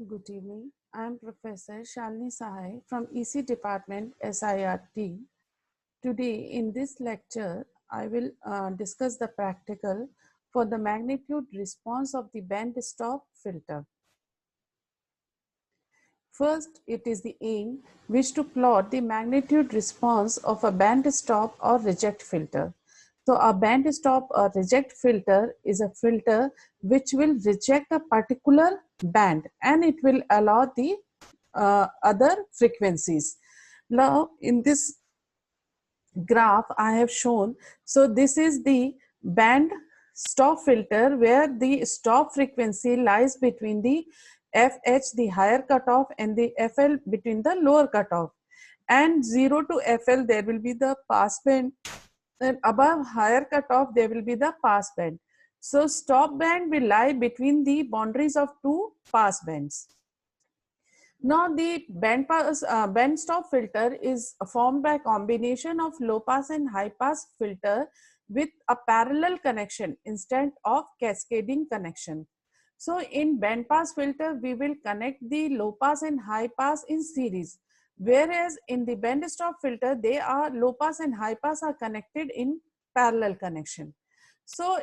Good evening. I am Professor Shalini Sahay from EC Department SIRT. Today in this lecture, I will discuss the practical for the magnitude response of the band stop filter. First, it is the aim which to plot the magnitude response of a band stop or reject filter. So a band stop or reject filter is a filter which will reject a particular band and it will allow the other frequencies. Now in this graph I have shown, so this is the band stop filter where the stop frequency lies between the FH, the higher cutoff, and the FL between the lower cutoff, and 0 to FL there will be the pass band, and above higher cutoff there will be the pass band. So stop band will lie between the boundaries of two pass bands. Now the band stop filter is formed by a combination of low pass and high pass filter with a parallel connection instead of cascading connection. So in band pass filter we will connect the low pass and high pass in series, whereas in the band stop filter they are low pass and high pass are connected in parallel connection. So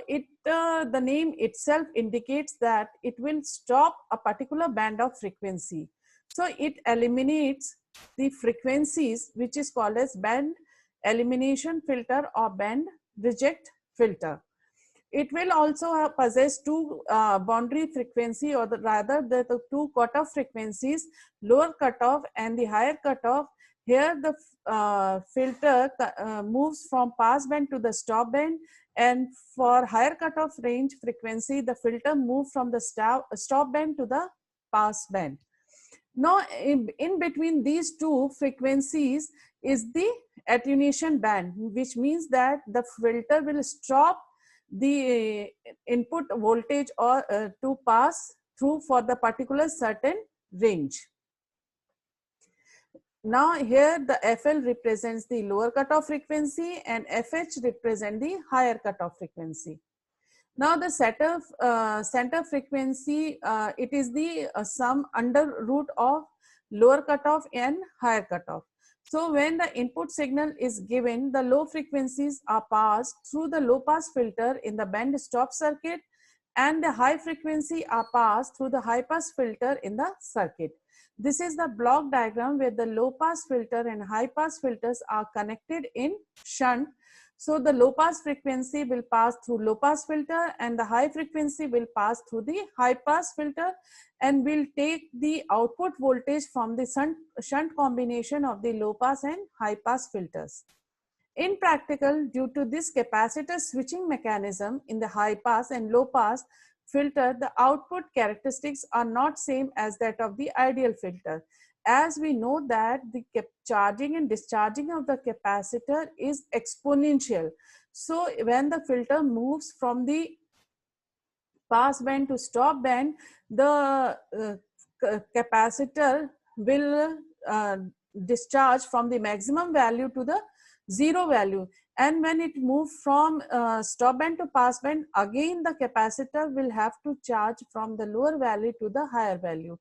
the name itself indicates that it will stop a particular band of frequency. So it eliminates the frequencies, which is called as band elimination filter or band reject filter. It will also possess two boundary frequency, or rather the two cutoff frequencies, lower cutoff and the higher cutoff. Here the filter moves from pass band to the stop band, and for higher cutoff range frequency the filter moves from the stop band to the pass band. Now, in between these two frequencies is the attenuation band, which means that the filter will stop the input voltage or to pass through for the particular certain range. Now here the FL represents the lower cutoff frequency and FH represent the higher cutoff frequency. Now the center frequency, it is the sum under root of lower cutoff and higher cutoff. So when the input signal is given, the low frequencies are passed through the low pass filter in the band stop circuit, and the high frequency are passed through the high pass filter in the circuit. This is the block diagram where the low pass filter and high pass filters are connected in shunt. So the low pass frequency will pass through low pass filter and the high frequency will pass through the high pass filter, and will take the output voltage from the shunt combination of the low pass and high pass filters. In practical, due to this capacitor switching mechanism in the high pass and low pass filter, the output characteristics are not same as that of the ideal filter. As we know that the charging and discharging of the capacitor is exponential. So when the filter moves from the pass band to stop band, the capacitor will discharge from the maximum value to the zero value, and when it moves from stop band to pass band, again the capacitor will have to charge from the lower value to the higher value.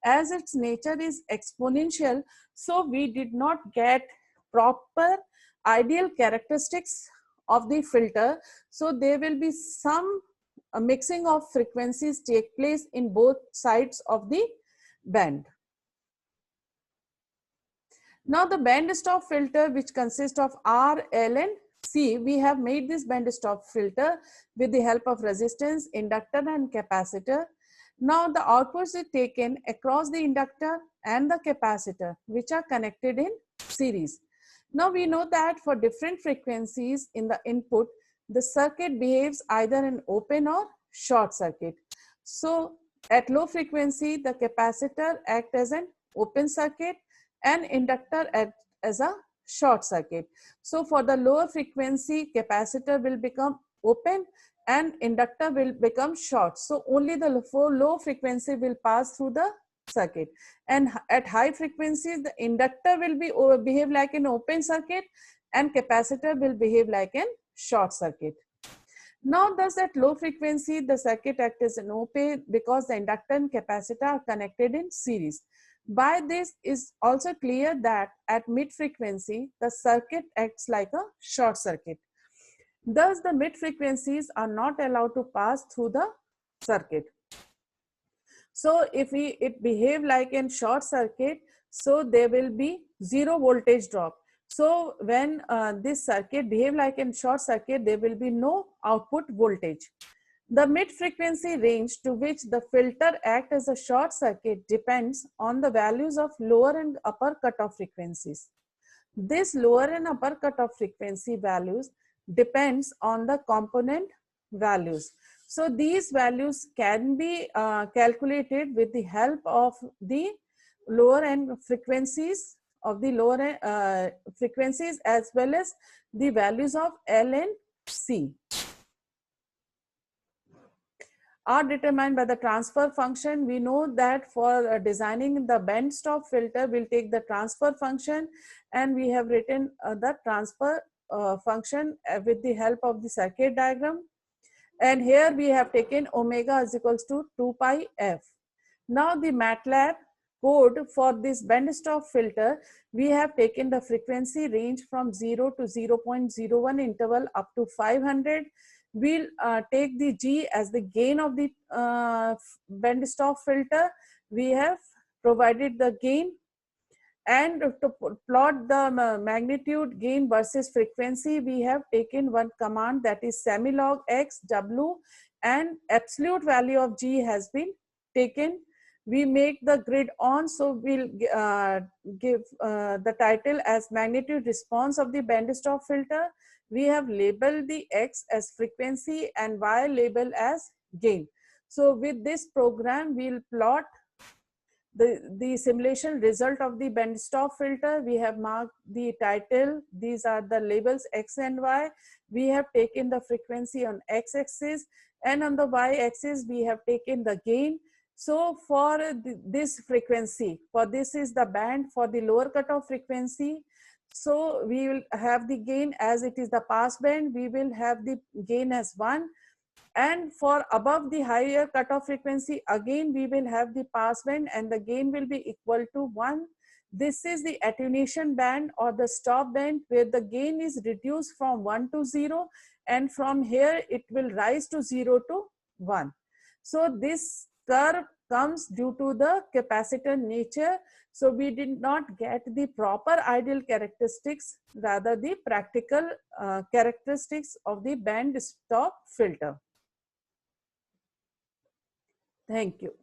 As its nature is exponential, so we did not get proper ideal characteristics of the filter. So there will be some mixing of frequencies take place in both sides of the band. Now the band stop filter, which consists of R, L and C, we have made this band stop filter with the help of resistance, inductor and capacitor. Now the outputs is taken across the inductor and the capacitor, which are connected in series. Now we know that for different frequencies in the input, the circuit behaves either an open or short circuit. So at low frequency, the capacitor acts as an open circuit and inductor as a short circuit. So for the lower frequency, capacitor will become open and inductor will become short. So only the low frequency will pass through the circuit, and at high frequencies the inductor will behave like an open circuit and capacitor will behave like an short circuit. Now, thus at low frequency, the circuit acts as an opaque because the inductor and capacitor are connected in series. By this is also clear that at mid frequency, the circuit acts like a short circuit. Thus, the mid frequencies are not allowed to pass through the circuit. So, if it behave like in short circuit, so there will be zero voltage drop. So, when this circuit behave like in short circuit, there will be no output voltage. The mid-frequency range to which the filter acts as a short circuit depends on the values of lower and upper cutoff frequencies. This lower and upper cutoff frequency values depends on the component values. So these values can be calculated with the help of the lower end frequencies of the lower frequencies as well as the values of L and C are determined by the transfer function. We know that for designing the band stop filter, we'll take the transfer function, and we have written the transfer function with the help of the circuit diagram. And here we have taken omega is equals to 2 pi f. Now the MATLAB code for this band stop filter, we have taken the frequency range from 0 to 0.01 interval up to 500. We'll take the G as the gain of the band stop filter. We have provided the gain, and to plot the magnitude, gain versus frequency, we have taken one command, that is semilog x w, and absolute value of G has been taken. We make the grid on, so we'll give the title as magnitude response of the band stop filter. We have labeled the X as frequency and Y label as gain. So with this program, we'll plot the simulation result of the band stop filter. We have marked the title. These are the labels X and Y. We have taken the frequency on X axis, and on the Y axis we have taken the gain. So for this frequency, for this is the band for the lower cutoff frequency. So we will have the gain as it is the pass band, we will have the gain as 1. And for above the higher cutoff frequency, again we will have the pass band and the gain will be equal to 1. This is the attenuation band or the stop band, where the gain is reduced from 1 to 0, and from here it will rise to 0 to 1. So this curve comes due to the capacitor nature. So we did not get the proper ideal characteristics, rather the practical characteristics of the band stop filter. Thank you.